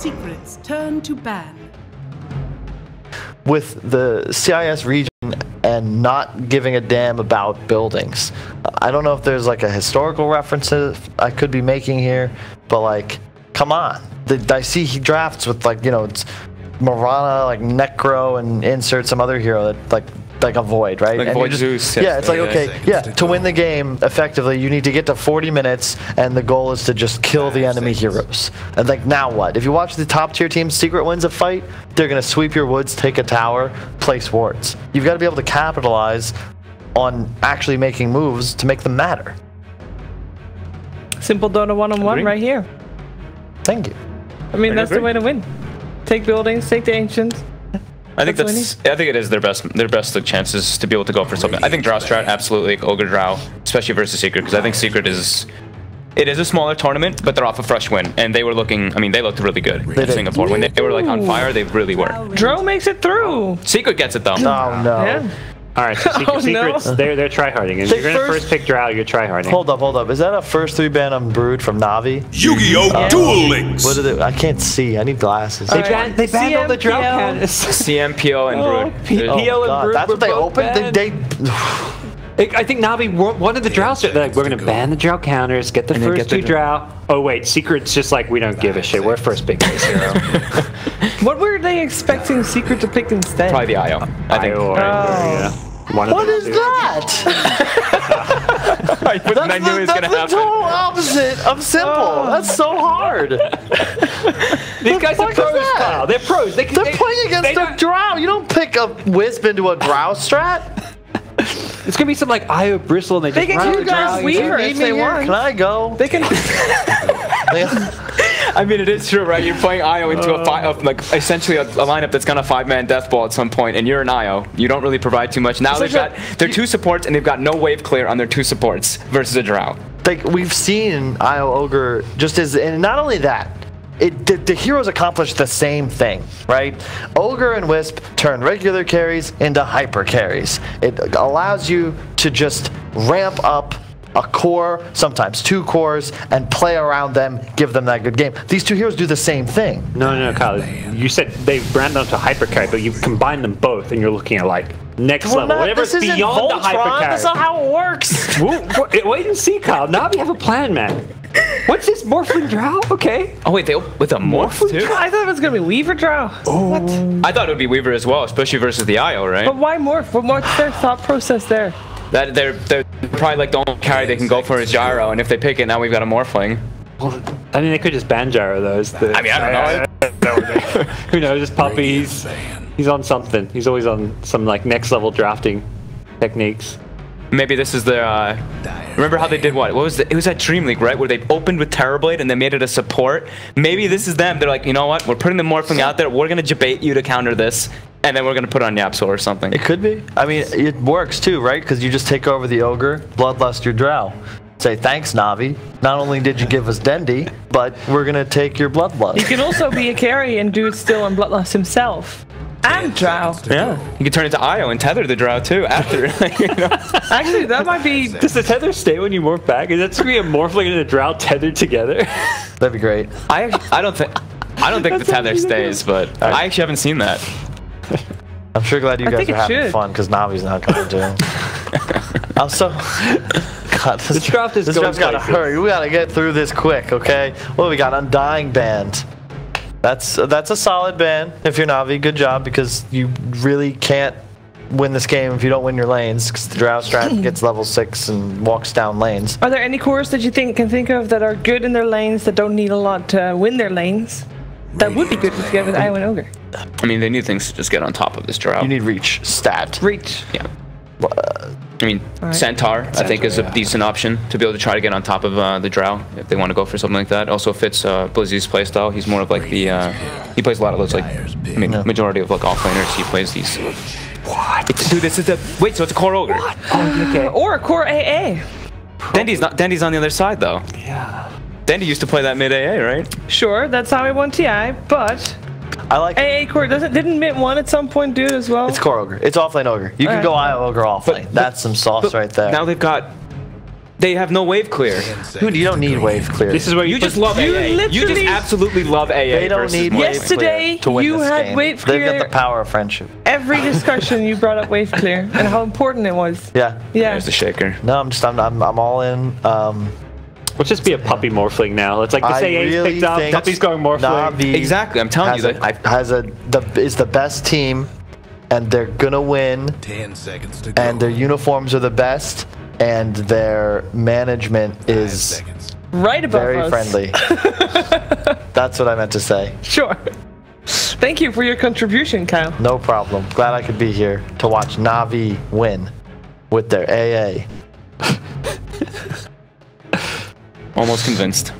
secrets turn to ban. With the CIS region and not giving a damn about buildings. I don't know if there's like a historical reference I could be making here, but like, come on. I see he drafts with like, you know, it's Mirana, like Necro, and insert some other hero that like a Void, right? Like and Void Zeus. Yeah, it's like, okay, yeah, to win the game effectively, you need to get to 40 minutes, and the goal is to just kill the enemy heroes. And like, now what? If you watch the top tier team, Secret wins a fight, they're going to sweep your woods, take a tower, place wards. You've got to be able to capitalize on actually making moves to make them matter. Simple Dota 1-on-1 right here. Thank you. I mean, that's the way to win. Take buildings, take the ancients. I think it is their best like, chances to be able to go for something. I think Drow strat, absolutely, like Ogre Drow, especially versus Secret, because I think Secret is a smaller tournament, but they're off a fresh win, and they were looking. I mean, they looked really good in Singapore when they were like on fire. They really were. Drow makes it through. Secret gets it though. Oh no. Yeah. All right, so Secret's they're tryharding. If you're gonna first pick Drow, you're tryharding. Hold up. Is that a first 3 ban on Brood from Navi? Yu-Gi-Oh! Duel Links! What are they? I can't see. I need glasses. They banned all the Drow counters. CMPO and Brood. PO and Brood. That's what they opened? I think Navi wanted the Drow strat. They're like, we're gonna ban the Drow counters, get the first 2 Drow. Oh wait, Secret's just like, we don't give a shit. We're first picking this hero. What were they expecting Secret to pick instead? Probably the IO. I think. What is that? I knew it was gonna happen. That's the total opposite of simple. That's so hard. These guys are pros, Kyle. They're pros. They're playing against a Drow. You don't pick a Wisp into a Drow strat. It's gonna be some like IO Bristle, and they just run you guys Weaver if they want. Can I go? They can. I mean, it is true, right? You're playing IO into like essentially a lineup that's gonna 5-man death ball at some point, and you're an IO. You don't really provide too much. Now they've got their 2 supports, and they've got no wave clear on their 2 supports versus a Drow. Like we've seen IO Ogre just as, and not only that. The heroes accomplish the same thing, right? Ogre and Wisp turn regular carries into hyper carries. It allows you to just ramp up a core, sometimes 2 cores, and play around them, give them that good game. These 2 heroes do the same thing. No, Kyle. You said they brand onto hyper carry, but you combine them both, and you're looking at like next level. Whatever's beyond the hyper carry. That's not how it works. Wait and see, Kyle. Now we have a plan, man. What's this Morphling Drow? Okay. Oh wait, with a Morph too? I thought it was gonna be Weaver Drow. Oh. What? I thought it would be Weaver as well, especially versus the IO, right? But why Morph? What's their thought process there? That they're probably like the only carry they can go for is Gyro, and if they pick it, now we've got a Morphling. Well, I mean, they could just ban Gyro though. I mean, I don't know. Who knows? This puppy, he's on something. He's always on some like next level drafting techniques. Maybe this is their, remember how they did what? What was it? It was at Dream League, right? Where they opened with Terrorblade and they made it a support. Maybe this is them. They're like, you know what? We're putting the Morphling out there. We're going to debate you to counter this. And then we're going to put it on Yapso or something. It could be. I mean, it works too, right? Because you just take over the Ogre, Bloodlust your Drow. Say, thanks, Navi. Not only did you give us Dendi, but we're going to take your Bloodlust. He can also be a carry and do it still on Bloodlust himself. And Drow. Yeah. You can turn into IO and tether the Drow too after. You know? Actually, that might be... Does the tether stay when you morph back? Is that going to be a Morphling and a Drow tethered together? That'd be great. I don't think the tether stays, but I actually haven't seen that. I'm sure glad you guys are having fun because Navi's not coming too. I'm so... God, this draft's gotta hurry. We gotta get through this quick, okay? Well, we got Undying banned. That's a solid ban if you're Navi. Good job, because you really can't win this game if you don't win your lanes, because the Drow strat gets level 6 and walks down lanes. Are there any cores that you can think of that are good in their lanes that don't need a lot to win their lanes? That would be good to get with IO and Ogre. I mean, they need things to just get on top of this Drow. You need reach stat. Reach. Yeah. I mean, Centaur, I think, is a decent option to be able to try to get on top of the Drow if they want to go for something like that. Also fits Blizzy's playstyle. He's more of like the he plays a lot of those like majority of like offlaners. He plays these. What? Dude, this is the wait. So it's a core Ogre. What? Oh, okay. Or a core AA. Dendi's on the other side though. Yeah. Dendi used to play that mid AA, right? Sure, that's how he won TI, but. I like AA core didn't Mint 1 at some point do it as well? It's core Ogre. It's offlane Ogre. You can go IO Ogre offlane. That's some sauce right there. Now they've got They have no wave clear. Dude, you don't need wave clear. This is where You just love AA. You just absolutely love AA. They don't need wave Yesterday, clear to win you this had game. wave clear. They've got the power of friendship. Every discussion you brought up wave clear and how important it was. Yeah. Yeah. There's the shaker. No, I'm all in. Let's just be a puppy morphling now. It's like this AA's picked up, puppy's going morphling. Navi Exactly, I'm telling you that. is the best team, and they're gonna win. 10 seconds to go. And their uniforms are the best, and their management is right above very us. friendly. That's what I meant to say. Sure. Thank you for your contribution, Kyle. No problem. Glad I could be here to watch Navi win with their AA. Almost convinced.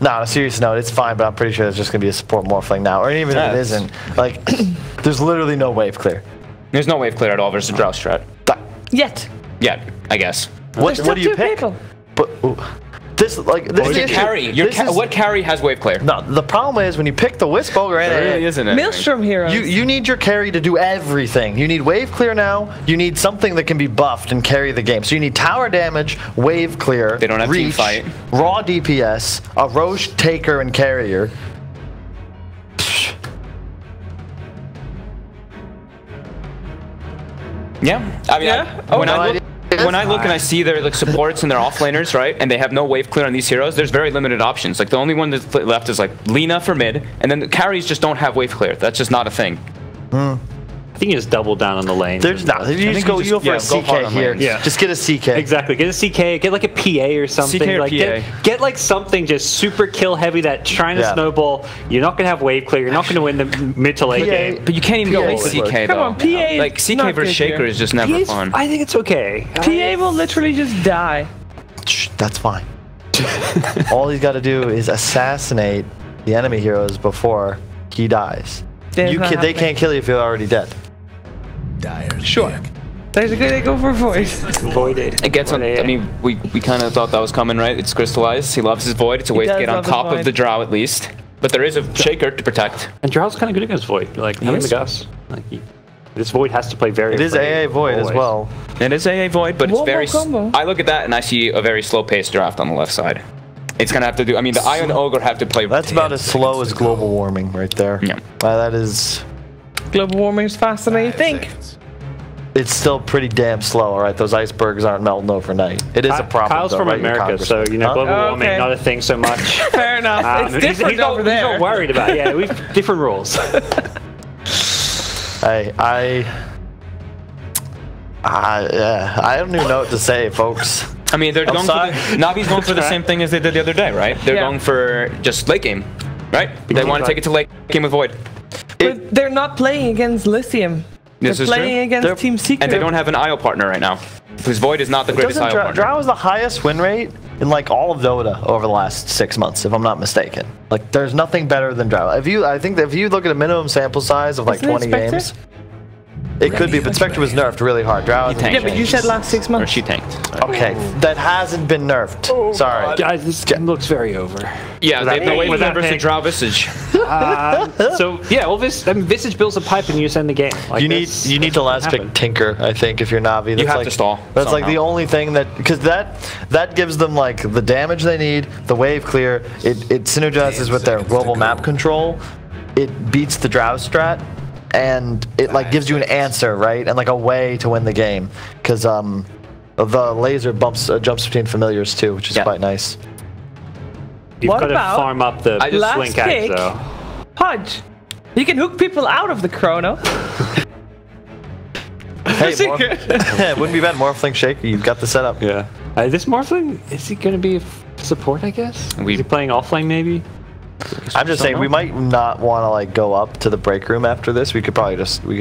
No, on a serious note, it's fine, but I'm pretty sure there's just going to be a support morphling now. Or even if it isn't, like, there's literally no wave clear. There's no wave clear at all versus Drow strat. Yet. Yeah, I guess. What do you pick? People. But this is the issue. Carry. What carry has wave clear? No, the problem is when you pick the Wisp Ogre and There really isn't it? Maelstrom heroes. you need your carry to do everything. You need wave clear now. You need something that can be buffed and carry the game. So you need tower damage, wave clear, They don't have reach, team fight. raw DPS, a Roche taker and carrier. Yeah. I mean, Yeah. when I look and I see their like supports and their offlaners, right, and they have no wave clear on these heroes, there's very limited options. Like the only one that's left is like Lina for mid, and then the carries just don't have wave clear. That's just not a thing. I think you just double down on the lane. There's not. You just go for a CK here. Yeah. Just get a CK. Exactly. Get a CK. Get like a PA or something. CK or like PA. Get like something just super kill heavy that trying to snowball. You're not gonna have wave clear. You're not gonna win the mid to late game. But you can't even play CK though. Come on, PA is like CK not versus good Shaker here. is just never fun. I think it's okay. PA will literally just die. Shh, that's fine. All he's got to do is assassinate the enemy heroes before he dies. They can't kill you if you're already dead. Sure. There's a good go for Void. Voided. It gets on. I mean, we kind of thought that was coming, right? It's crystallized. He loves his void. It's a way to get on top of the Drow at least. But there is a shaker to protect. And Drow's kind of good against Void. Like having the Gus. Like this Void has to play very. It is AA Void as well. It is AA Void, but it's very. combo. I look at that and I see a very slow-paced draft on the left side. It's gonna have to do. I mean, the Iron Ogre have to play. That's about as slow as global warming right there. Yeah. That is. Global warming is faster than you think. It's still pretty damn slow, all right? Those icebergs aren't melting overnight. It is a problem. Kyle's though, from right? America, so you know global warming okay. not a thing so much. Fair enough. It's different he's over there. not worried about it. Yeah, we've different rules. I don't even know what to say, folks. I mean, they're going for Navi's going for the same thing as they did the other day, right? They're going for just late game, right? They want to take it to late game with Void. But they're not playing against Lithium. They're playing against Team Secret. And they don't have an IO partner right now. Because Void is not the greatest IO partner. Drow is the highest win rate in like all of Dota over the last 6 months, if I'm not mistaken. Like, there's nothing better than Drow. I think that if you look at a minimum sample size of like 20 games, it could be, but Spectre was nerfed really hard. Drow yeah, but you said last 6 months. Or she tanked. Sorry. Okay, that hasn't been nerfed. Sorry. Guys, this game looks very over. Yeah, they have no way to versus Drow Visage. So yeah, well, Visage builds a pipe and you just end the game. Like you need to last pick Tinker, I think, if you're Navi. That's you have like, to stall. That's somehow. like the only thing that, because that gives them like the damage they need, the wave clear. It synergizes with their global map control. It beats the Drow strat, and it like gives you an answer, right, and like a way to win the game, because the laser jumps between familiars too, which is quite nice. You've got to farm up the Slink Axe, though. Hodge, you can hook people out of the chrono. Hey, it wouldn't be bad. Morphling Shaker, you've got the setup. Yeah. This Morphling, is he going to be a support, I guess? Is he playing offlane, maybe? I'm just saying, we might not want to like go up to the break room after this. We can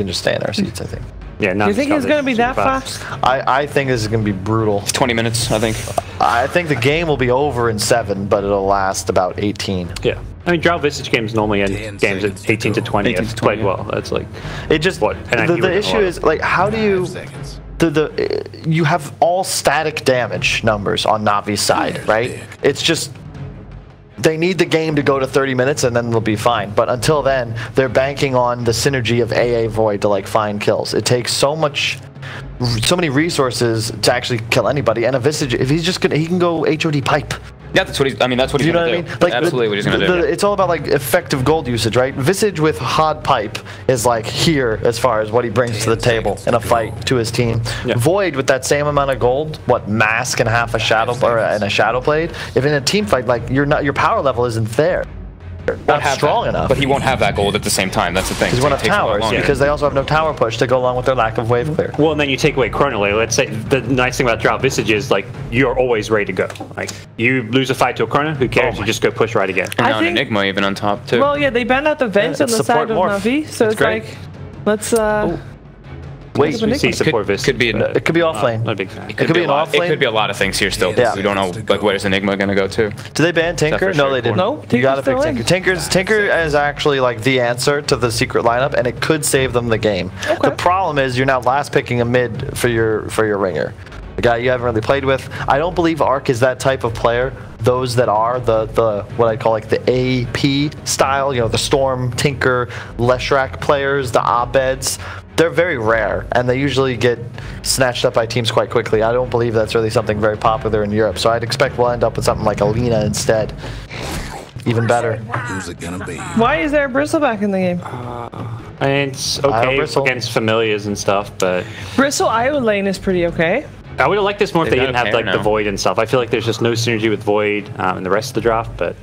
just stay in our seats, I think. Yeah, you think it's going to be that fast? I think this is going to be brutal. 20 minutes, I think. I think the game will be over in 7, but it'll last about 18. Yeah. I mean, Drow Visage games normally end games at 18 to 20. It's played well. That's like... It just... The issue is, like, how do you... You have all static damage numbers on Navi's side, right? It's just... They need the game to go to 30 minutes and then they'll be fine. But until then, they're banking on the synergy of AA Void to like find kills. It takes so much resources to actually kill anybody. And a Visage, if he's just gonna, he can go HOD pipe. Yeah, that's what he's. I mean, that's what he's gonna do. Like, absolutely, what he's gonna do. It's all about like effective gold usage, right? Visage with Hod pipe is like here as far as what he brings to the table in a fight to his team. Yeah. Void with that same amount of gold, what mask and half a shadow or and a shadow blade. If in a team fight, like your power level isn't there. Not strong enough. But he won't have that gold at the same time. That's the thing. Because he won't have towers, because they also have no tower push to go along with their lack of wave clear. Well, and then you take away Chrono Layer. Let's say the nice thing about Drow Visage is like you're always ready to go. Like you lose a fight to a Chrono, who cares? You just go push right again. And now an Enigma even on top too. Well, yeah, they banned out the vents on the side of Navi, so it's like, let's wait, we see support Visage. Could be it could be off lane. Not a big fan. It could be an off lane. It could be a lot of things here still. Yeah. We don't know like where's Enigma gonna go to. Do they ban Tinker? No, they didn't. No, you gotta pick Tinker. Tinker is actually like the answer to the secret lineup, and it could save them the game. Okay. The problem is you're now last picking a mid for your ringer, the guy you haven't really played with. I don't believe Arc is that type of player. Those that are the what I call like the AP style, you know, the Storm, Tinker, Leshrac players, the Abeds. They're very rare, and they usually get snatched up by teams quite quickly. I don't believe that's really something very popular in Europe, so I'd expect we'll end up with something like Alina instead. Even better. Who's it gonna be? Why is there Bristle back in the game? And it's okay against familiars and stuff, but... Bristle IO lane is pretty okay. I would have liked this more if they didn't have like the Void and stuff. I feel like there's just no synergy with Void and the rest of the draft, but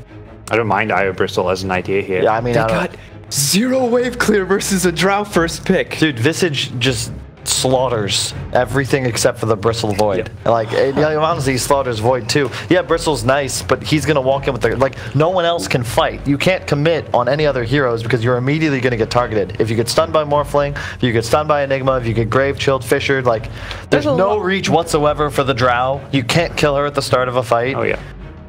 I don't mind IO Bristle as an idea here. Yeah, I mean, I don't... 0 wave clear versus a Drow first pick. Dude, Visage just slaughters everything except for the Bristle Void. Yeah. Like, honestly, he slaughters Void too. Yeah, Bristle's nice, but he's going to walk in with the... Like, no one else can fight. You can't commit on any other heroes because you're immediately going to get targeted. If you get stunned by Morphling, if you get stunned by Enigma, if you get Grave Chilled, Fissured, like, there's no reach whatsoever for the Drow. You can't kill her at the start of a fight. Oh, yeah.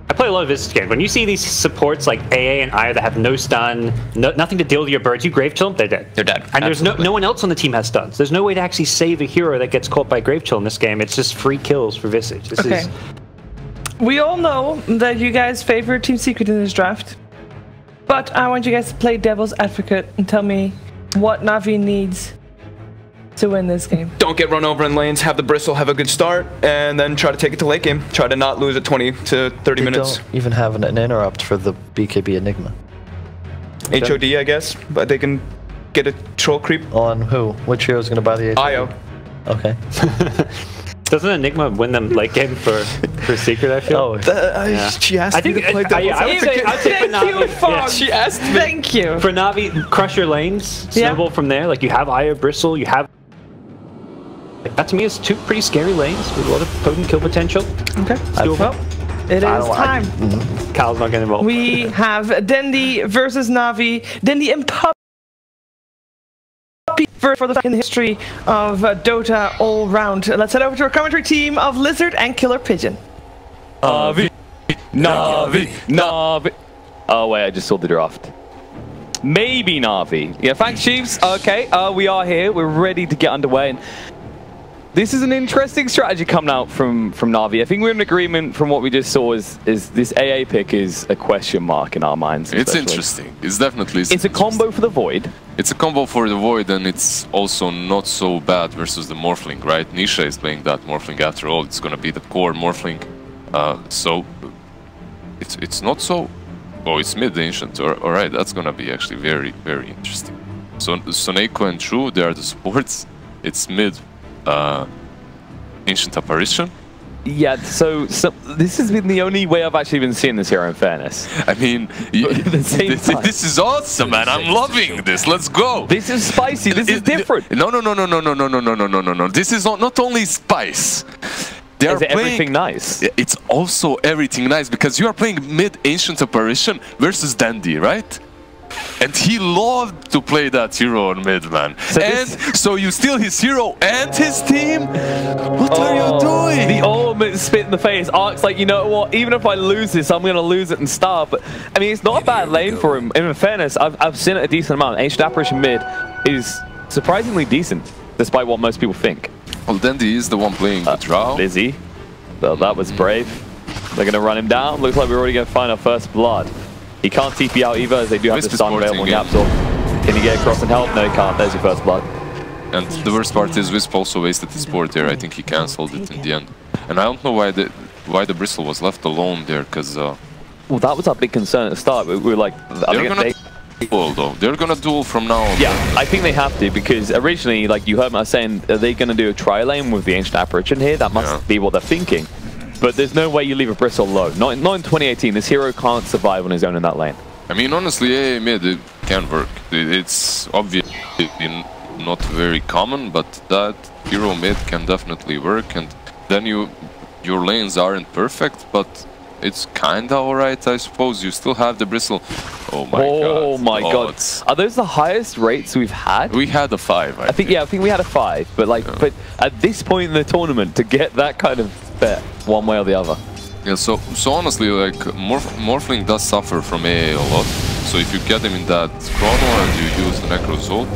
I play a lot of Visage games. When you see these supports like AA and IO that have no stun, nothing to deal with your birds, you Grave Chill them, they're dead. They're dead. And there's no one else on the team has stuns. There's no way to actually save a hero that gets caught by Grave Chill in this game. It's just free kills for Visage. This is... We all know that you guys favor Team Secret in this draft, but I want you guys to play devil's advocate and tell me what Navi needs to win this game. Don't get run over in lanes, have the Bristle have a good start, and then try to take it to late game. Try to not lose at 20 to 30 minutes. Don't even have an interrupt for the BKB Enigma. HOD, I guess, but they can get a troll creep. On who? Which hero's going to buy the HOD? IO. Okay. Doesn't Enigma win them late game for Secret, I feel? Oh, she asked me to play I'd say for Navi. She asked me. Thank you. For Navi, crush your lanes, snowball from there. Like, you have IO Bristle, you have... That to me is two pretty scary lanes with a lot of potent kill potential. Okay. Well, it is time. Kyle's not getting involved. We have Dendi versus Navi. Dendi and Puppy for the history of Dota all round. Let's head over to our commentary team of Lizard and Killer Pigeon. Navi. Oh wait, I just saw the draft. Maybe Navi. Yeah, thanks, Chiefs. Okay, we are here. We're ready to get underway. And this is an interesting strategy coming out from Navi. I think we're in agreement from what we just saw is this AA pick is a question mark in our minds. It's interesting. It's definitely It's a combo for the Void. It's a combo for the Void, and it's also not so bad versus the Morphling, right? Nisha is playing that Morphling after all. It's going to be the core Morphling. So it's not so... Oh, it's mid Ancient. Alright, that's going to be actually very, very interesting. So Soneko and True, they are the supports. It's mid Ancient Apparition. Yeah, so this has been the only way I've actually been seeing this hero, in fairness. I mean, this is awesome, man. I'm loving this. Let's go. This is spicy. This is different. No. This is not only spice. They are playing everything nice. It's also everything nice because you are playing mid Ancient Apparition versus Dendi, right? And he loved to play that hero on mid, man. So you steal his hero and his team? What are you doing? The ultimate spit in the face. Ark's like, you know what? Even if I lose this, I'm going to lose it and starve. But, I mean, it's not a bad lane for him. In fairness, I've seen it a decent amount. Ancient Apparition mid is surprisingly decent, despite what most people think. Well, Dendi is the one playing the Drow. Lizzie. Well, that was brave. They're going to run him down. Looks like we're already going to find our first blood. He can't TP out either, as they do have the stun available in Yapsor. Can he get across and help? No, he can't. There's your first blood. And the worst part is Wisp also wasted his board there. I think he cancelled it in the end. And I don't know why the Bristle was left alone there, because... well, that was our big concern at the start. We were like... They're gonna duel, though. They're gonna duel from now on. Yeah, I think they have to, because originally, like you heard me saying, are they gonna do a tri-lane with the Ancient Apparition here? That must be what they're thinking. But there's no way you leave a Bristle low. Not in 2018. This hero can't survive on his own in that lane. I mean, honestly, a.k.a. mid, it can work. It's obviously not very common, but that hero mid can definitely work. And then your lanes aren't perfect, but it's kinda alright, I suppose. You still have the Bristle. Oh my god. Oh my god. Are those the highest rates we've had? We had a 5, I think. Yeah, I think we had a 5. But like, but at this point in the tournament, to get that kind of bet one way or the other. Yeah, so honestly, like, Morphling does suffer from a lot. So if you get him in that chrono and you use the Necro's ult,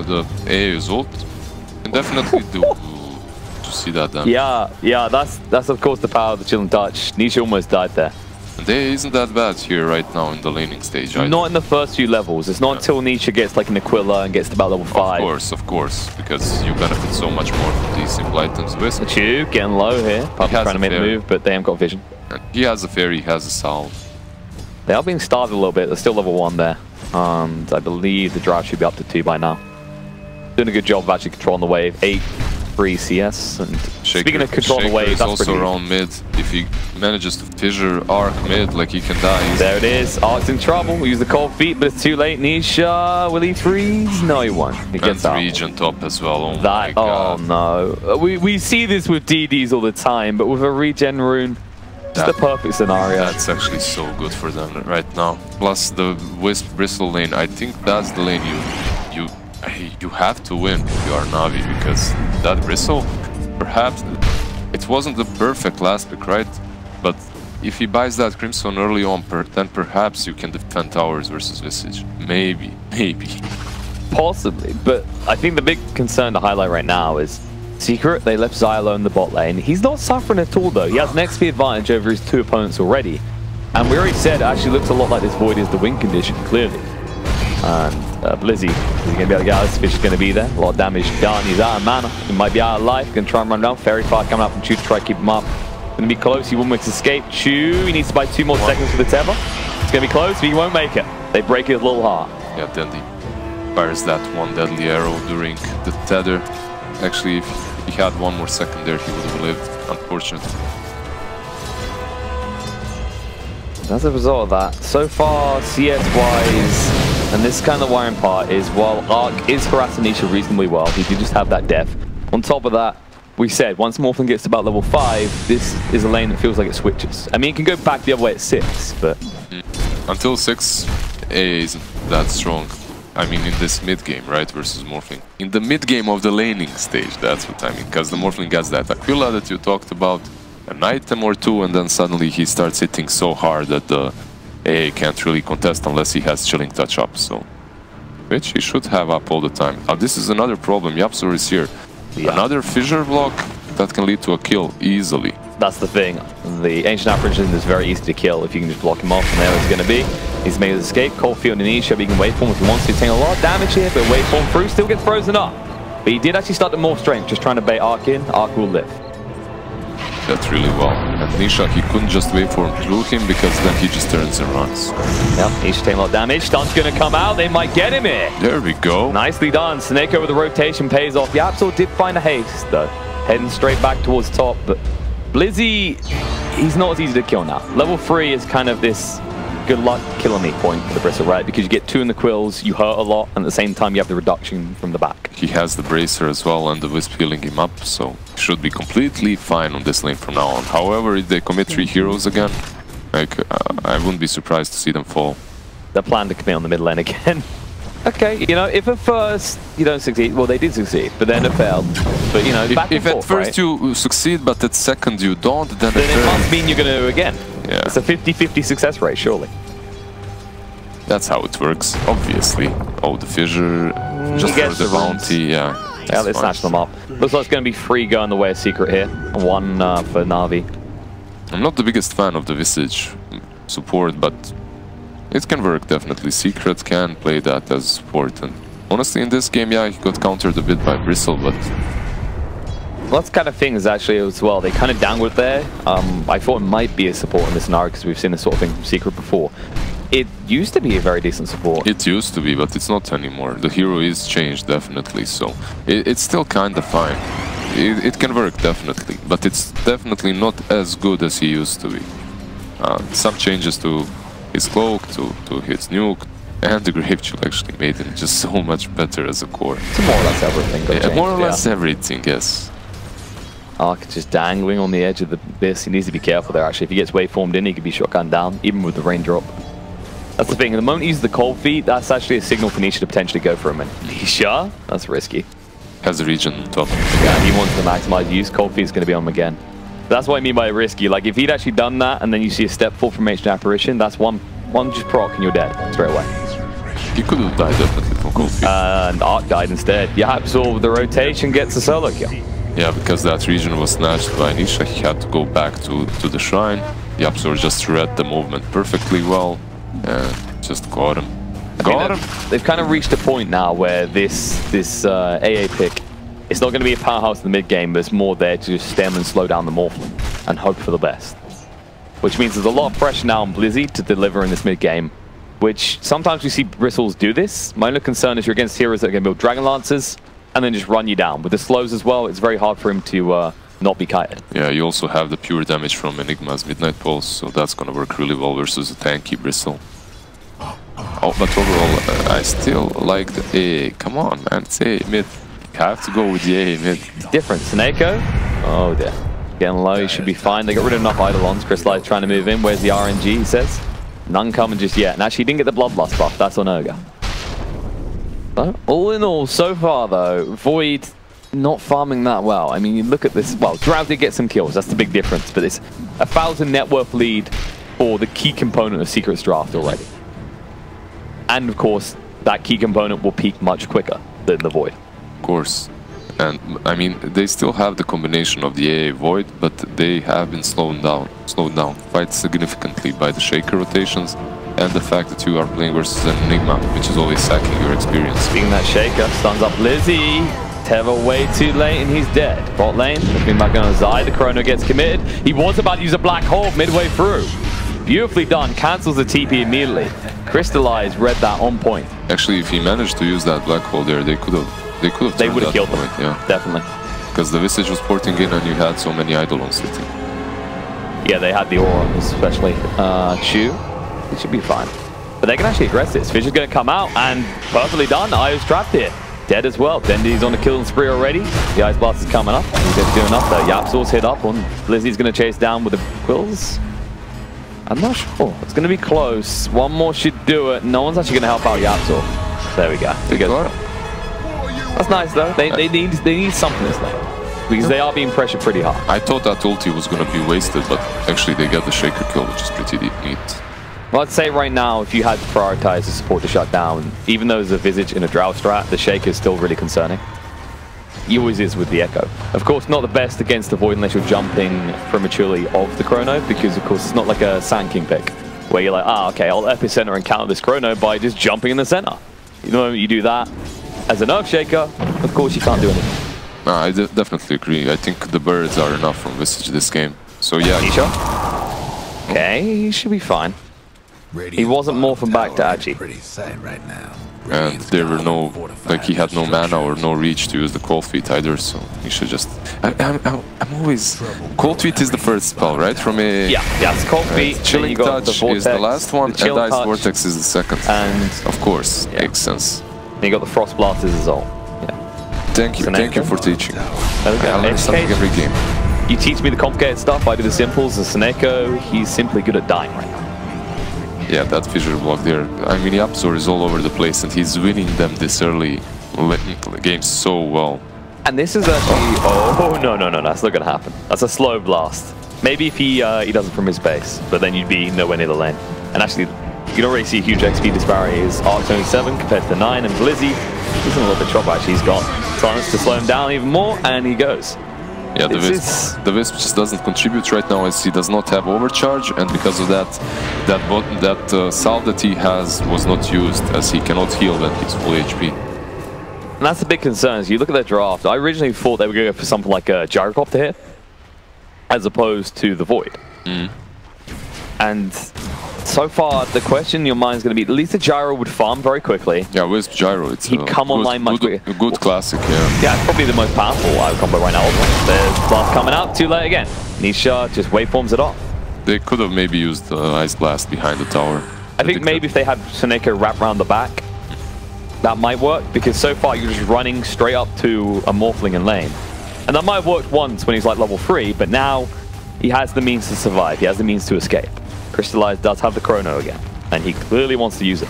the AA's ult, you can definitely do to see that damage. Yeah, that's of course the power of the Chill and Touch. Nisha almost died there. And A isn't that bad here right now in the laning stage either. Not in the first few levels. It's not until Nisha gets like an Aquila and gets to about level 5. Of course, because you benefit so much more from these simple items. Wisp. Chew getting low here. Pupp's trying to make the move, but they haven't got vision. He has a fairy, he has a salve. They are being starved a little bit. They're still level 1 there. And I believe the drive should be up to 2 by now. Doing a good job of actually controlling the wave. 8 free CS. And speaking of controlling the wave, that's also around mid. If he manages to fissure Arc mid, like he can die. There it is. Arc's in trouble. We use the cold feet, but it's too late. Nisha, will he freeze? No, he won't. He gets out. Regen top as well. Oh my god. Oh no. We see this with DDs all the time, but with a regen rune, it's the perfect scenario. That's actually so good for them right now. Plus the Wisp Bristle lane, I think that's the lane you have to win if you are Navi, because that Bristle, perhaps it wasn't the perfect last pick, right? But if he buys that Crimson early on, then perhaps you can defend towers versus Visage. Maybe. Possibly, but I think the big concern to highlight right now is Secret. They left Xayah alone in the bot lane. He's not suffering at all though. He has an XP advantage over his 2 opponents already. And we already said it actually looks a lot like this Void is the win condition, clearly. And Blizzy, is he going to be able to get out? This fish is going to be there. A lot of damage done. He's out of mana. He might be out of life. Going to try and run down. Fairy Fire coming out from Chew to try to keep him up. Going to be close. He won't make his escape. Chew, he needs to buy 2 more seconds for the tether. It's going to be close, but he won't make it. They break his little heart. Yeah, then he fires that one deadly arrow during the tether. Actually, if he had 1 more second there, he would have lived, unfortunately. As a result of that, so far, CS-wise, and this kind of wiring part is, while Arc is harassing Nisha reasonably well, he did just have that death. On top of that, we said, once Morphin gets to about level 5, this is a lane that feels like it switches. I mean, it can go back the other way at 6, but... Until 6, AA isn't that strong. I mean, in this mid-game, right, versus Morphling. In the mid-game of the laning stage, that's what I mean, because the Morphling gets that Aquila that you talked about, an item or 2, and then suddenly he starts hitting so hard that the AA can't really contest unless he has Chilling Touch up, so... Which he should have up all the time. Now, this is another problem. Yapsor is here. Yeah. Another fissure block that can lead to a kill easily. That's the thing. The Ancient Apparition is very easy to kill if you can just block him off, and there it's going to be. He's made his escape. Coldfield and Nisha, but he can waveform if he wants to. Taking a lot of damage here, but waveform through still gets frozen up. But he did actually start to more strength, just trying to bait Arc in. Arc will live. That's really well. And Nisha, he couldn't just waveform through him because then he just turns and runs. Yep, Nisha taking a lot of damage. Stun's going to come out. They might get him here. There we go. Nicely done. Snake over the rotation pays off. Yapsor did find a haste, though. Heading straight back towards top, but Blizzy, he's not as easy to kill now. Level 3 is kind of this good luck killing me point for the Bristle, right? Because you get 2 in the quills, you hurt a lot, and at the same time you have the reduction from the back. He has the bracer as well and the Wisp healing him up, so should be completely fine on this lane from now on. However, if they commit 3 heroes again, like I wouldn't be surprised to see them fall. They're planning to commit on the mid lane again. Okay, you know, if at first you don't succeed, well, they did succeed, but then it failed. But, you know, if at first you succeed, but at second you don't, then it must mean you're going to again. Yeah. It's a 50-50 success rate, surely. That's how it works, obviously. Oh, the fissure, just for the bounty, yeah. Yeah, they snatched them up. Looks like it's going to be 3 going the way of Secret here. 1 for Navi. I'm not the biggest fan of the Visage support, but it can work, definitely. Secret can play that as support, and Honestly, in this game, yeah, he got countered a bit by Bristle, but... Well, that's kind of thing is actually as well. They kind of dangled there. I thought it might be a support in this scenario because we've seen this sort of thing from Secret before. It used to be a very decent support. It used to be, but it's not anymore. The hero is changed, definitely, so it's still kind of fine. It can work, definitely, but it's definitely not as good as he used to be. Some changes to his cloak, to his nuke, and the Grave Chill actually made him just so much better as a core. So more or less everything. Yeah, more or less everything, yes. Arc just dangling on the edge of the abyss. He needs to be careful there, actually. If he gets waveformed in, he could be shotgunned down, even with the raindrop. That's the thing. At the moment he uses the cold feet, that's actually a signal for Nisha to potentially go for him. And Nisha? That's risky. Has the region on top. Yeah, he wants to maximize use. Cold feet is going to be on him again. That's what I mean by risky. Like, if he'd actually done that, and then you see a step full formation apparition, that's one just proc and you're dead straight away. He could have died definitely from cold feet. And Arc died instead. Yeah, absorb the rotation, gets a solo kill. Yeah, because that region was snatched by Nisha, he had to go back to the shrine. The Yapsor just read the movement perfectly well. And just got him. They've kind of reached a point now where this AA pick, it's not going to be a powerhouse in the mid game, but it's more there to just stem and slow down the Morphling and hope for the best. Which means there's a lot of pressure now on Blizzy to deliver in this mid game, which sometimes we see Bristles do this. My only concern is you're against heroes that are going to build Dragon Lancers and then just run you down. With the slows as well, it's very hard for him to not be kited. Yeah, you also have the pure damage from Enigma's Midnight Pulse, so that's gonna work really well versus a tanky Bristle. Oh, but overall, I still like the A. Come on, man, it's A mid. You have to go with the A mid. Different. Snako? Oh dear. Getting low, he should be fine. They got rid of enough Eidolons. Crystallize trying to move in. Where's the RNG, he says? None coming just yet. And actually, he didn't get the Bloodlust buff. That's on Urga. But all in all, so far though, Void not farming that well. I mean, you look at this. Well, Drow did get some kills. That's the big difference. But it's 1,000 net worth lead for the key component of Secret's draft already. And of course, that key component will peak much quicker than the Void. Of course. And I mean, they still have the combination of the AA Void, but they have been slowed down quite significantly by the Shaker rotations and the fact that you are playing versus an Enigma, which is always sacking your experience. Speaking of that Shaker, stuns up Lizzie. Tether way too late and he's dead. Bot lane, looking back on Zai, the Chrono gets committed. He was about to use a Black Hole midway through. Beautifully done, cancels the TP immediately. Crystallize read that on point. Actually, if he managed to use that Black Hole there, they would have killed him. Yeah, definitely. Because the Visage was porting in and you had so many Eidolons sitting. Yeah, they had the Aura, especially Chu. It should be fine. But they can actually address this. Fish is going to come out and perfectly done. Io's trapped here. Dead as well. Dendy's on a killing spree already. The Ice Blast is coming up. He's going to do enough though. Yapsor's hit up on Blizzy's going to chase down with the Quills. I'm not sure. It's going to be close. One more should do it. No one's actually going to help out Yapsor. There we go. That's nice though. They need something this lane. Because they are being pressured pretty hard. I thought that ulti was going to be wasted, but actually they got the Shaker kill, which is pretty neat. Well, I'd say right now, if you had to prioritize the support to shut down, even though there's a Visage in a Drow strat, the Shaker is still really concerning. He always is with the Echo. Of course, not the best against the Void unless you're jumping prematurely off the Chrono, because of course it's not like a Sand King pick, where you're like, okay, I'll Epicenter and counter this Chrono by just jumping in the center. You know, you do that as an Earthshaker, of course you can't do anything. No, I definitely agree. I think the birds are enough from Visage this game. So yeah. Nisha? Okay, he should be fine. He wasn't morphing back to Agi. And there were no, like he had no mana or no reach to use the Cold Feet either, so he should just... I'm always... Cold Feet is the first spell, right? From a... Yeah, it's Cold Feet. Chilling Touch is the last one, and Ice Vortex is the second. And... Of course, makes sense. And you got the Frost Blast as his ult. Thank you for teaching. I learn something every game. You teach me the complicated stuff, I do the simples. The Sneko, he's simply good at dying right now. Yeah, that fissure block there. I mean, Yapsor is all over the place and he's winning them this early games so well. And this is actually... Oh, no, that's not going to happen. That's a slow blast. Maybe if he does it from his base, but then you'd be nowhere near the lane. And actually, you can already see a huge XP disparity. His Arc's only 7 compared to 9, and Blizzy, he's in a little bit of trouble actually. He's got Silence to slow him down even more, and he goes. Yeah, the Wisp just doesn't contribute right now as he does not have overcharge, and because of that salve that he has was not used as he cannot heal when he's full HP. And that's the big concern. Is you look at their draft, I originally thought they were going to go for something like a Gyrocopter here, as opposed to the Void. And so far, the question in your mind is going to be, at least the Gyro would farm very quickly. Yeah, with Gyro, it's he'd come online much quicker. A good classic, yeah. Yeah, it's probably the most powerful combo right now. There's Blast coming out, too late again. Nisha just waveforms it off. They could have maybe used the Ice Blast behind the tower. I think maybe if they had Soneko wrap around the back, that might work, because so far you're just running straight up to a Morphling in lane. And that might have worked once when he's like level 3, but now he has the means to survive. He has the means to escape. Crystallize does have the Chrono again, and he clearly wants to use it.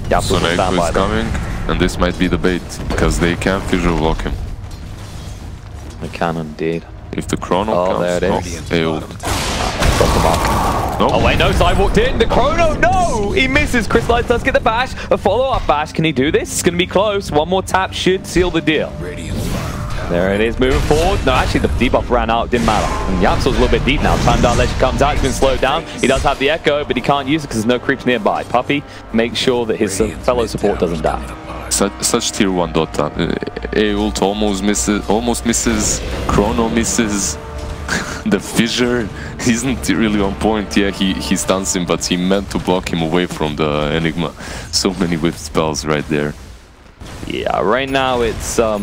Soneko is coming, and this might be the bait, because they can fissure block him. They can indeed. If the Chrono comes, there it is. They ult. Nope. Oh wait, no, Side walked in. The Chrono, no! He misses. Crystallize does get the bash. A follow-up bash. Can he do this? It's going to be close. One more tap should seal the deal. There it is, moving forward. No, actually, the debuff ran out. Didn't matter. And Yapso's a little bit deep now. Time down, Ledger comes out. He's been slowed down. He does have the Echo, but he can't use it because there's no creeps nearby. Puppy makes sure that his fellow support doesn't die. Such tier 1 Dota. A ult almost misses. Chrono misses. The fissure isn't really on point. Yeah, he stuns him, but he meant to block him away from the Enigma. So many whiff spells right there. Yeah, right now it's a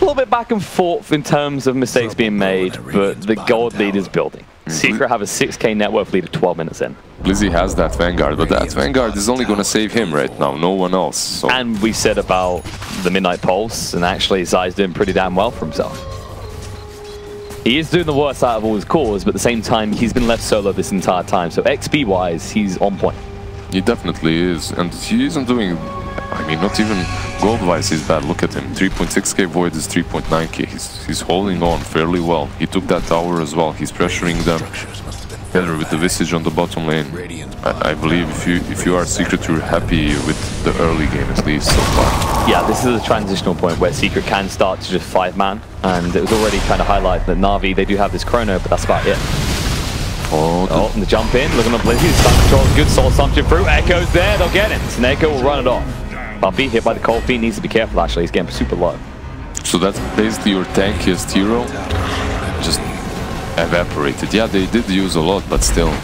little bit back and forth in terms of mistakes being made, but the gold lead is building. Secret have a 6k net worth lead of 12 minutes in. Blizzy has that Vanguard, but that Vanguard is only going to save him right now, no one else. So. And we said about the Midnight Pulse, and actually Zai's doing pretty damn well for himself. He is doing the worst out of all his cores, but at the same time, he's been left solo this entire time. So XP-wise, he's on point. He definitely is, and he isn't doing, I mean, not even gold-wise he's bad. Look at him, 3.6k Void is 3.9k. He's holding on fairly well. He took that tower as well. He's pressuring them together with the Visage on the bottom lane. I believe if you are Secret, you're happy with the early game at least so far. Yeah, this is a transitional point where Secret can start to just 5-man, and it was already kind of highlighted that Navi, they do have this Chrono, but that's about it. Oh, and the jump in, looking at Blizzy, the stun control is good, soul assumption through, Echo's there, they'll get him. Sneko will run it off. Puppy, hit by the Cold Fiend, needs to be careful actually, he's getting super low. So that's basically your tankiest hero, just evaporated. Yeah, they did use a lot, but still.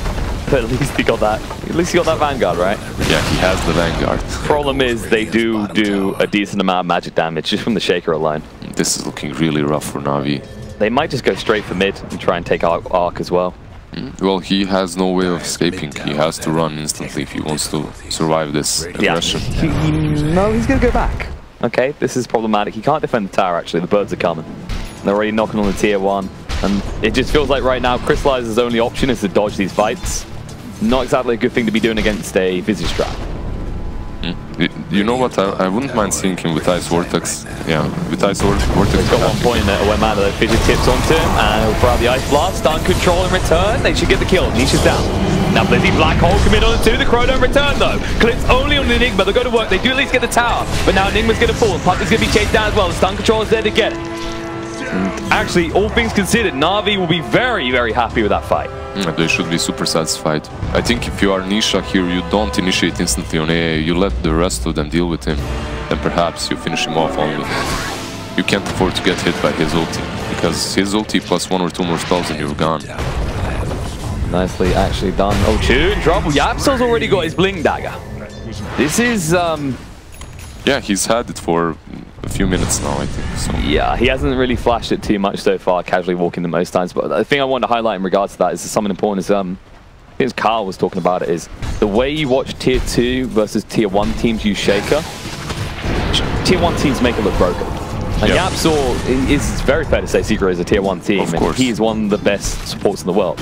But at least he got that. At least he got that Vanguard, right? Yeah, he has the Vanguard. Problem is, they do a decent amount of magic damage just from the Shaker alone. This is looking really rough for Navi. They might just go straight for mid and try and take out Arc as well. Well, he has no way of escaping. He has to run instantly if he wants to survive this aggression. Yeah. No, he's going to go back. Okay, this is problematic. He can't defend the tower, actually. The birds are coming. They're already knocking on the tier 1. And it just feels like right now, Crystallize's only option is to dodge these fights. Not exactly a good thing to be doing against a Visage trap. You know what, I wouldn't mind seeing him with Ice Vortex. Yeah, with Ice Vortex. He's got one point there where Mando Fidget tips onto him, and he'll throw out the Ice Blast, stun control in return. They should get the kill. Nisha's down. Now Blizzy Black Hole commit on the 2, the Chrono in return though. Clips only on the Enigma, they'll go to work, they do at least get the tower. But now Enigma's going to fall, and Puppy's going to be chased down as well. The stun control is there to get it. Actually, all things considered, Navi will be very, very happy with that fight. They should be super satisfied. I think if you are Nisha here, you don't initiate instantly on AA, you let the rest of them deal with him, and perhaps you finish him off only. You can't afford to get hit by his ulti, because his ulti plus 1 or 2 more spells and you're gone. Nicely actually done. Oh, two in trouble. Yapso's already got his Blink Dagger. This is... Yeah, he's had it for a few minutes now, I think. So. Yeah, he hasn't really flashed it too much so far, casually walking the most times. But the thing I wanted to highlight in regards to that is something important is, as Carl was talking about it, is the way you watch Tier 2 versus Tier 1 teams use Shaker. Tier 1 teams make it look broken. And yep. Yapso is very fair to say Secret is a Tier 1 team, and he is one of the best supports in the world.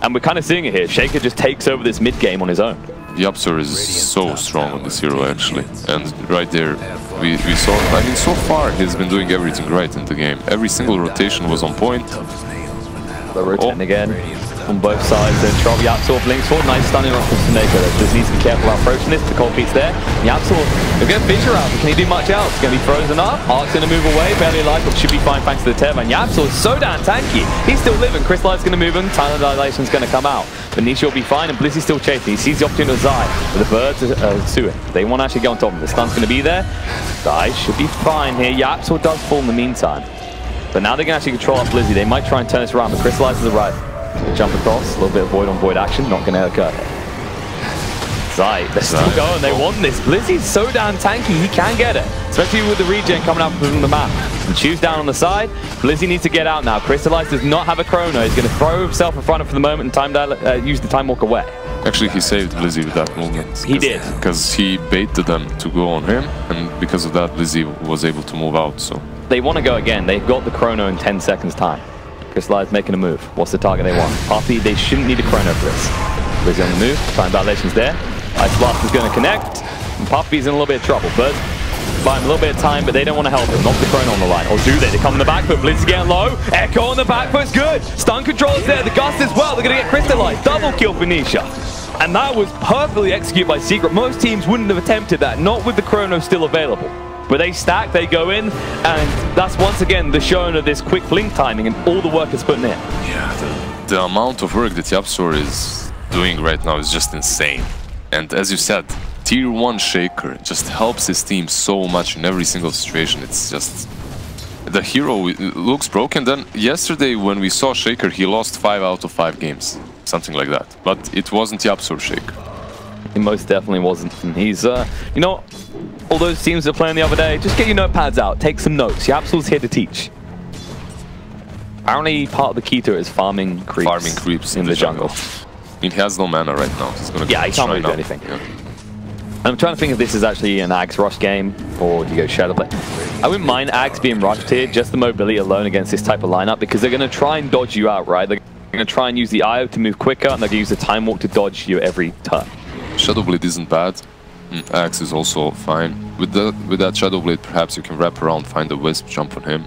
And we're kind of seeing it here. Shaker just takes over this mid game on his own. Yapso is so strong on this hero actually, and right there we saw, I mean so far he's been doing everything right in the game. Every single rotation was on point. The rotation again. on both sides. Then Troll Yapsor blinks forward. Nice stunning rush from Sneko. Just needs to be careful about approaching this. The cold beat's there. Yapsor, they're going to Fissure out. Can he do much else? Going to be frozen up. Ark's going to move away. Barely alive, but should be fine thanks to the Tev. And Yapsor is so damn tanky. He's still living. Crystallized's going to move him. Time Dilation's going to come out. But Nisha will be fine, and Blizzy's still chasing. He sees the opportunity to Zai, but the birds are suing. They want to actually go on top of him. The stun's going to be there. Zai should be fine here. Yapsor does fall in the meantime. But now they can actually control up Blizzy. They might try and turn this around, but Crystallize to the right. They jump across, a little bit of void on void action, not going to occur. Zai, they're still going, they want this. Blizzy's so damn tanky, he can get it. Especially with the regen coming out from the map. And Choose down on the side. Blizzy needs to get out now. Crystallize does not have a chrono. He's going to throw himself in front of for the moment and use the time walk away. Actually, he saved Blizzy with that movement. He did. Because he baited them to go on him, and because of that, Blizzy was able to move out. So they want to go again. They've got the chrono in 10 seconds time. Crystallize making a move. What's the target they want? Poppy, they shouldn't need a chrono for this. Blizzy on the move. Time Dilation's there. Ice Blast is going to connect. And Poppy's in a little bit of trouble. But buy him a little bit of time, but they don't want to help him. Knock the chrono on the line. Or do they? They come on the back foot. Blizzy getting low. Echo on the back foot's good. Stun control is there. The Gust as well. They're going to get Crystallized. Double kill for Nisha. And that was perfectly executed by Secret. Most teams wouldn't have attempted that, not with the chrono still available. But they stack, they go in, and that's once again the showing of this quick blink timing and all the work it's putting in. Yeah, the amount of work that Yapsor is doing right now is just insane. And as you said, Tier 1 Shaker just helps his team so much in every single situation. It's just... the hero looks broken. Then yesterday when we saw Shaker, he lost 5 out of 5 games. Something like that. But it wasn't Yapsor Shaker. He most definitely wasn't. And he's, you know, all those teams that are playing the other day, just get your notepads out, take some notes. Yapsor's here to teach. Apparently part of the key to it is farming creeps in the jungle. I mean, he has no mana right now. He's gonna he can't really do anything. Yeah. I'm trying to think if this is actually an Ags rush game, or do you go Shadowplay? I wouldn't mind Ags being rushed here, just the mobility alone against this type of lineup, because they're going to try and dodge you out, right? They're going to try and use the IO to move quicker, and they're going to use the time walk to dodge you every turn. Shadowblade isn't bad. Axe is also fine. With that Shadowblade, perhaps you can wrap around, find a Wisp, jump on him.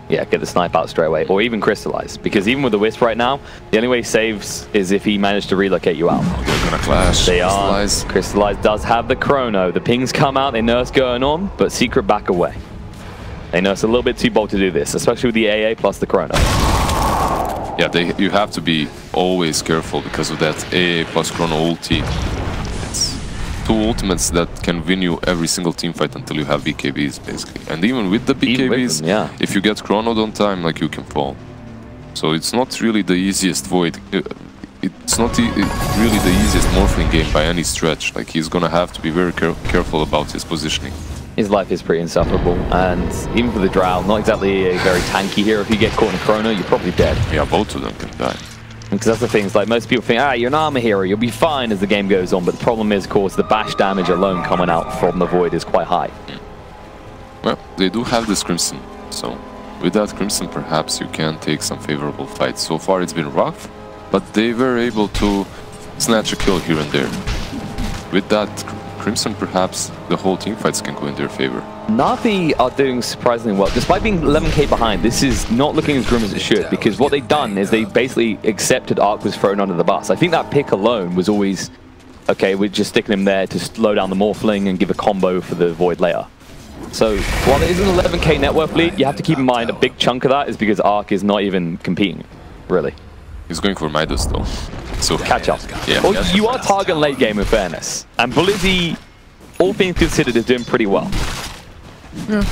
Yeah, get the snipe out straight away, or even Crystallize. Because even with the Wisp right now, the only way he saves is if he managed to relocate you out. Oh, they're gonna clash. They Crystallize. Crystallize does have the chrono. The pings come out, they know what's going on, but Secret back away. They know it's a little bit too bold to do this, especially with the AA plus the chrono. Yeah, you have to be always careful because of that AA plus chrono ulti. It's two ultimates that can win you every single team fight until you have BKBs, basically. And even with the BKBs, if you get chronoed on time, like, you can fall. So it's not really the easiest void. It's not really the easiest Morphling game by any stretch. Like, he's gonna have to be very careful about his positioning. His life is pretty insufferable, and even for the Drow, not exactly a very tanky hero. If you get caught in a chrono, you're probably dead. Yeah, both of them can die. Because that's the thing, it's like most people think, you're an armor hero, you'll be fine as the game goes on, but the problem is, of course, the bash damage alone coming out from the Void is quite high. Well, they do have this Crimson, so with that Crimson, perhaps you can take some favorable fights. So far it's been rough, but they were able to snatch a kill here and there. With that Crimson, perhaps the whole team fights can go in their favor. Navi are doing surprisingly well. Despite being 11k behind, this is not looking as grim as it should, because what they've done is they basically accepted Arc was thrown under the bus. I think that pick alone was always, okay, we're just sticking him there to slow down the Morphling and give a combo for the Void layer. So while it is an 11k net worth lead, you have to keep in mind a big chunk of that is because Arc is not even competing, really. He's going for Midas though. So catch up. Yeah, well, you are targeting late game in fairness. And Blizzy, all things considered, is doing pretty well. Yeah.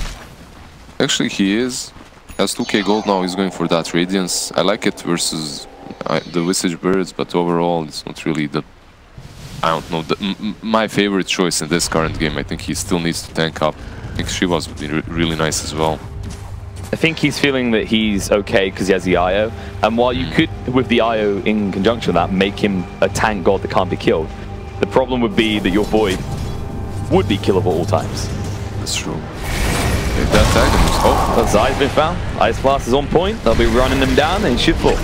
Actually, he is. Has 2k gold now, he's going for that Radiance. I like it versus the Visage Birds, but overall it's not really the... I don't know, my favorite choice in this current game. I think he still needs to tank up. I think Shiva's would be really nice as well. I think he's feeling that he's okay because he has the IO. And while you could, with the IO in conjunction with that, make him a tank god that can't be killed, the problem would be that your Void would be killable all times. That's true. Okay, that item is... Zai's been found. Ice Blast is on point. They'll be running him down and he should fall.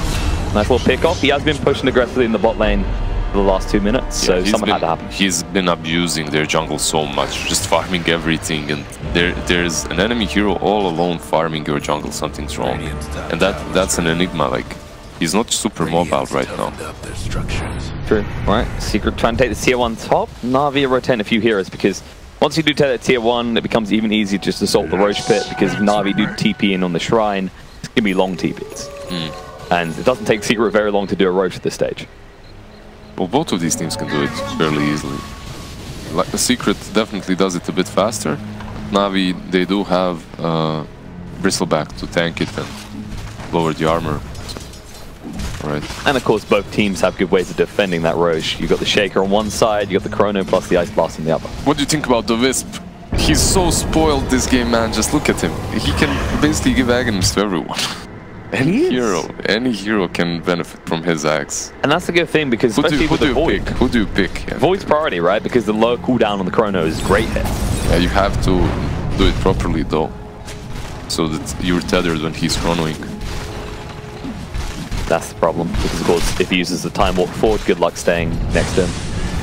Nice little pick off. He has been pushing aggressively in the bot lane for the last 2 minutes, so something had to happen. He's been abusing their jungle so much, just farming everything, and there's an enemy hero all alone farming your jungle. Something's wrong. And that's an enigma. Like, He's not super mobile right now. True. Right. Secret trying to take the tier 1 top. Navi are rotating a few heroes because once you do take that tier 1, it becomes even easier just to solve the Roche pit because Navi do TP in on the shrine. It's going to be long TPs. And it doesn't take Secret very long to do a Roche at this stage. Well, both of these teams can do it fairly easily. Like the Secret definitely does it a bit faster. Navi, they do have Bristleback to tank it and lower the armor. Right. And of course, both teams have good ways of defending that Roche. You've got the Shaker on one side, you've got the Chrono plus the Ice Blast on the other. What do you think about the Wisp? He's so spoiled this game, man. Just look at him. He can basically give agonies to everyone. Any hero can benefit from his axe. And that's a good thing because especially with the Void. Who do you pick? Yeah. Void's priority, right? Because the low cooldown on the Chrono is great hit. Yeah, you have to do it properly though, so that you're tethered when he's chronoing. That's the problem, because of course if he uses the time warp forward, good luck staying next to him.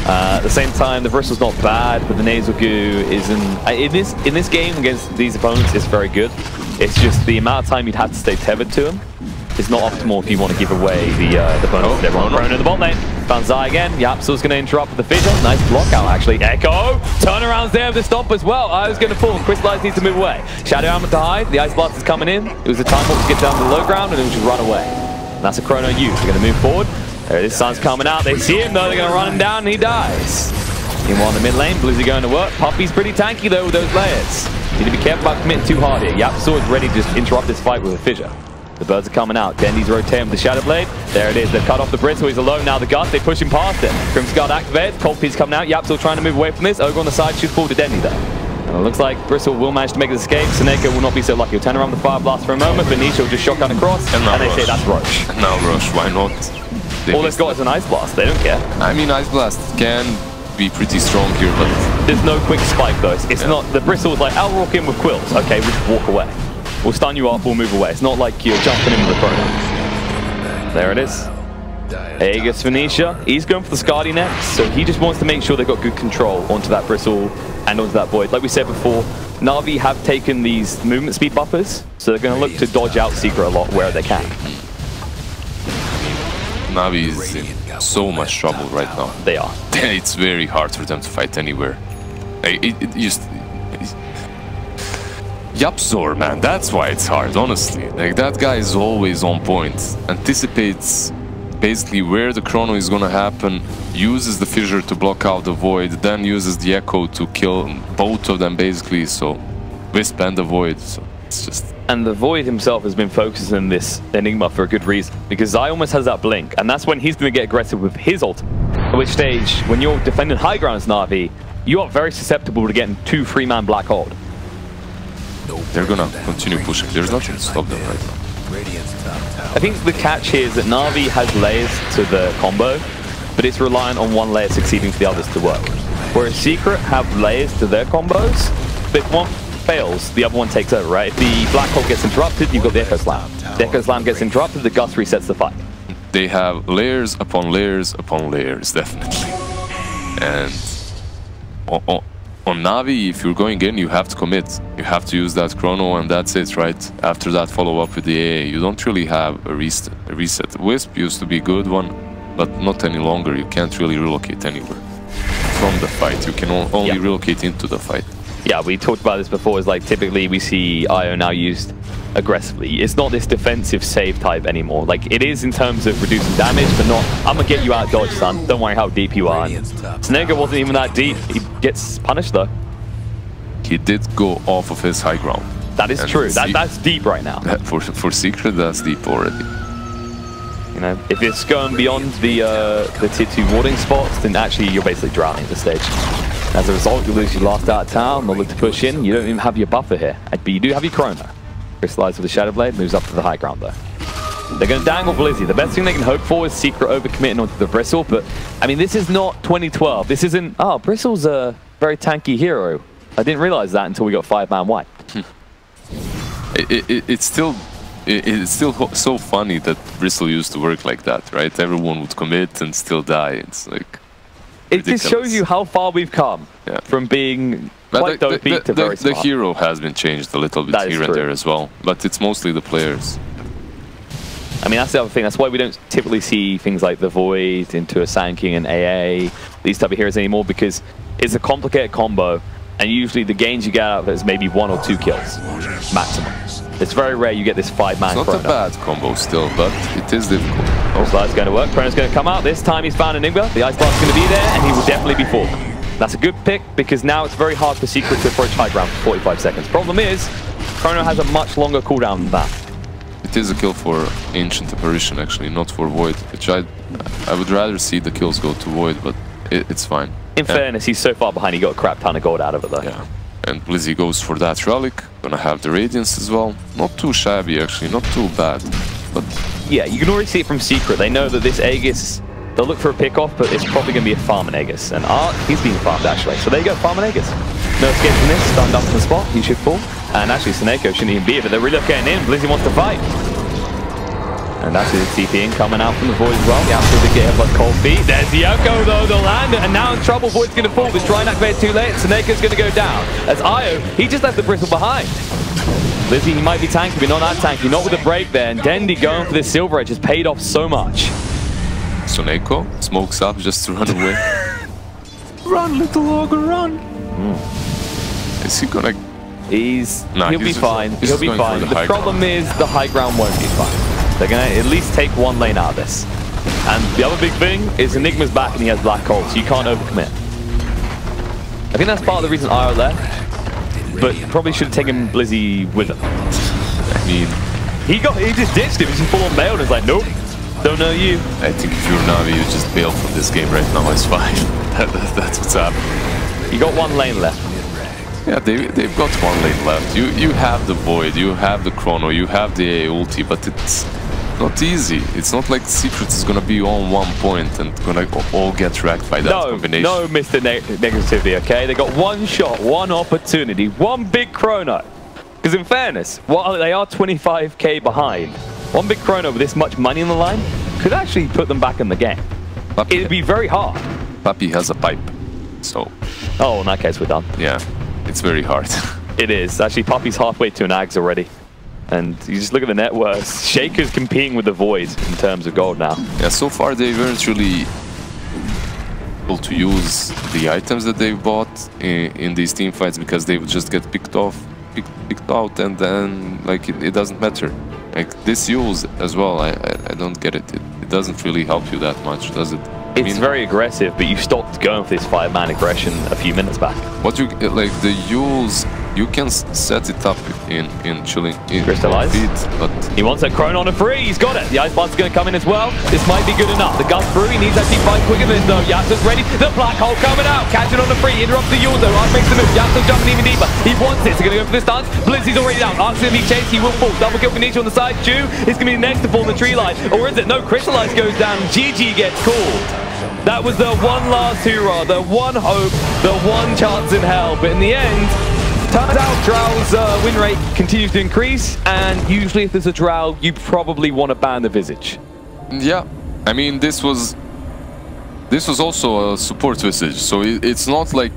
At the same time, the bristle's not bad, but the nasal goo isn't. In this game against these opponents, it's very good. It's just the amount of time you'd have to stay tethered to him is not optimal if you want to give away the bonus. Everyone prone in the bot lane. Found Zai again. Yapsul's going to interrupt with the fissure. Nice block out actually. Echo turnarounds there with the stomp as well. I was going to fall. Crystallize needs to move away. Shadow Armor to hide. The Ice Blast is coming in. It was a time warp to get down to the low ground and it will just run away. And that's a Chrono use. They're going to move forward. There it is, Sun's coming out. They see him though, they're going to run him down and he dies. Meanwhile in the mid lane, Blizzy going to work. Puppy's pretty tanky though with those layers. Need to be careful about committing too hard here. Yapsul is ready to just interrupt this fight with a fissure. The birds are coming out. Dendy's rotating with the Shadow Blade. There it is, they've cut off the Bristle, he's alone now. The Gust, they push him past it. Crimson Guard activates, Cold Piece coming out. Yapsul trying to move away from this. Ogre on the side, shoots forward to Dendy though. And it looks like Bristle will manage to make his escape. Seneca will not be so lucky. He'll turn around with the Fire Blast for a moment, but Nisha will just shotgun across, and they say that's Roche. Now Roche, why not? All they've got is an Ice Blast, they don't care. I mean, Ice Blast can be pretty strong here, but... There's no quick spike though. It's not... The Bristle's like, I'll walk in with Quills. Okay, we just walk away. We'll stun you off, we'll move away. It's not like you're jumping in with the Chrono. There it is. Aegis Venetia. He's going for the Skadi next, so he just wants to make sure they've got good control onto that Bristle and onto that Void. Like we said before, Navi have taken these movement speed buffers, so they're going to look to dodge out Secret a lot where they can. Navi is in so much trouble right now. They are. It's very hard for them to fight anywhere. Yapzor, man, that's why it's hard, honestly. Like, that guy is always on point. Anticipates basically where the Chrono is gonna happen, uses the Fissure to block out the Void, then uses the Echo to kill both of them basically, so Wisp and the Void, so it's just... And the Void himself has been focusing on this Enigma for a good reason, because Zai almost has that blink, and that's when he's going to get aggressive with his ultimate. At which stage, when you're defending high grounds Navi, you are very susceptible to getting 2 3-man Black Hold. They're going to continue pushing. There's nothing to stop them right now. I think the catch here is that Navi has layers to the combo, but it's reliant on one layer succeeding for the others to work. Whereas Secret have layers to their combos, but if one fails, the other one takes over, right? If the Black Hole gets interrupted, you've got the Echo Slam. The Echo Slam gets interrupted, the Gust resets the fight. They have layers upon layers upon layers, definitely. And on Navi, if you're going in, you have to commit. You have to use that Chrono and that's it, right? After that, follow up with the AA. You don't really have a reset. Wisp used to be a good one, but not any longer. You can't really relocate anywhere from the fight. You can only relocate into the fight. Yeah, we talked about this before. It's like typically we see IO now used aggressively. It's not this defensive save type anymore. Like it is in terms of reducing damage, but not, I'm gonna get you out dodge, son. Don't worry how deep you are. Snega wasn't even that deep. He gets punished though. He did go off of his high ground. That is true. That's deep right now. For Secret, that's deep already. You know, if it's going beyond the tier 2 warding spots, then actually you're basically drowning at this stage. As a result, you lose your last out of town, they'll look to push in. You don't even have your buffer here. But you do have your Chrono. Crystallizes with the Shadow Blade, moves up to the high ground though. They're going to dangle Blizzy. The best thing they can hope for is Secret overcommitting onto the Bristle, but I mean, this is not 2012. This isn't, oh, Bristle's a very tanky hero. I didn't realize that until we got 5-man wipe. It's still so funny that Bristle used to work like that, right? Everyone would commit and still die. It's like... It just shows you how far we've come from being quite dopey to very smart. The hero has been changed a little bit here and there as well, but it's mostly the players. I mean, that's the other thing. That's why we don't typically see things like the Void into a Sanking and AA, these type of heroes anymore, because it's a complicated combo, and usually the gains you get out of it is maybe 1 or 2 kills, maximum. It's very rare you get this 5-man Chrono. It's not a bad combo still, but it is difficult. Oh, so that's going to work. Chrono's going to come out. This time he's found Enigma. The Ice Blast's going to be there, and he will definitely be full. That's a good pick, because now it's very hard for Secret to approach high ground for 45 seconds. Problem is, Chrono has a much longer cooldown than that. It is a kill for Ancient Apparition, actually, not for Void, which I would rather see the kills go to Void, but it's fine. In fairness, he's so far behind, he got a crap ton of gold out of it, though. Yeah. And Blizzy goes for that Relic, gonna have the Radiance as well. Not too shabby, actually, not too bad, but... Yeah, you can already see it from Secret. They know that this Aegis, they'll look for a pick-off, but it's probably going to be a farm in Aegis. And Art, he's being farmed, actually. So there you go, farm in Aegis. No escape from this, stunned up in the spot, he should fall. And actually, Seneko shouldn't even be here, but they're really getting in. Blizzy wants to fight. And that's his TPing coming out from the Void as well. The absolutely get hit by cold feet. There's Yoko though, they'll land it, and now in trouble. Void's going to fall. This try and activate too late. Seneca's going to go down. As Io, he just left the bristle behind. Blizzy, he might be tanky, but not that tanky. Not with the break there. And Dendi going for this Silver Edge has paid off so much. Soneko smokes up just to run away. Run, little ogre, run. Is he gonna... He'll be fine. He'll be fine. The problem is the high ground won't be fine. They're going to at least take 1 lane out of this. And the other big thing is Enigma's back and he has Black Hole, so you can't overcommit. I think that's part of the reason Io left, but probably should have taken Blizzy with him. I mean... He just ditched him, he's just full on bail and it's like, nope, don't know you. I think if you're Navi, you just bail from this game right now, it's fine. That's what's happening. You got 1 lane left. Yeah, they've got 1 lane left. You have the Void, you have the Chrono, you have the AA ulti, but it's not easy. It's not like Secret is gonna be on 1 point and gonna all get wrecked by that combination. No, Mr. Negativity, okay? They got 1 shot, 1 opportunity, 1 big Chrono. Because in fairness, while they are 25k behind, 1 big Chrono with this much money on the line could actually put them back in the game. It'd be very hard. Papi has a pipe, so... Oh, in that case, we're done. Yeah. It's very hard. It is. Actually, Poppy's halfway to an Ags already. And you just look at the net worth. Shaker's competing with the Void in terms of gold now. Yeah, so far they weren't really able to use the items that they bought in these team fights because they would just get picked out, and then like it doesn't matter. Like this use as well, I don't get it. It doesn't really help you that much, does it? It's very aggressive, but you stopped going for this 5-man aggression a few minutes back. What you like the use, you can set it up in chilling in Crystallize. Feet, but he wants a Chrono on a free. He's got it. The Ice Blast's going to come in as well. This might be good enough. The gun through. He needs to actually fight quicker than this though. Yasuo's ready. The Black Hole coming out. Catching on the free. Interrupts the Yuldo. Arc makes the move. Yasuo's jumping even deeper. He wants it. So going to go for the stance. Blizzy's already down. Arc's going to be chased. He will fall. Double kill for Nisha on the side. Ju is going to be next to fall in the tree line. Or is it? No, Crystallize goes down. GG gets called. That was the 1 last hurrah, the 1 hope, the 1 chance in hell. But in the end, turns out Drow's win rate continues to increase. And usually if there's a Drow, you probably want to ban the Visage. Yeah, I mean, this was also a support Visage. So it's not like...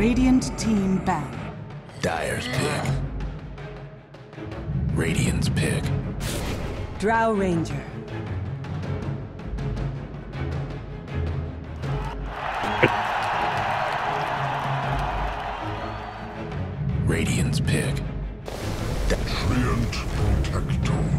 Radiant team ban. Dire's pick. Radiant's pick. Drow Ranger. Radiant's pick. Treant Protector.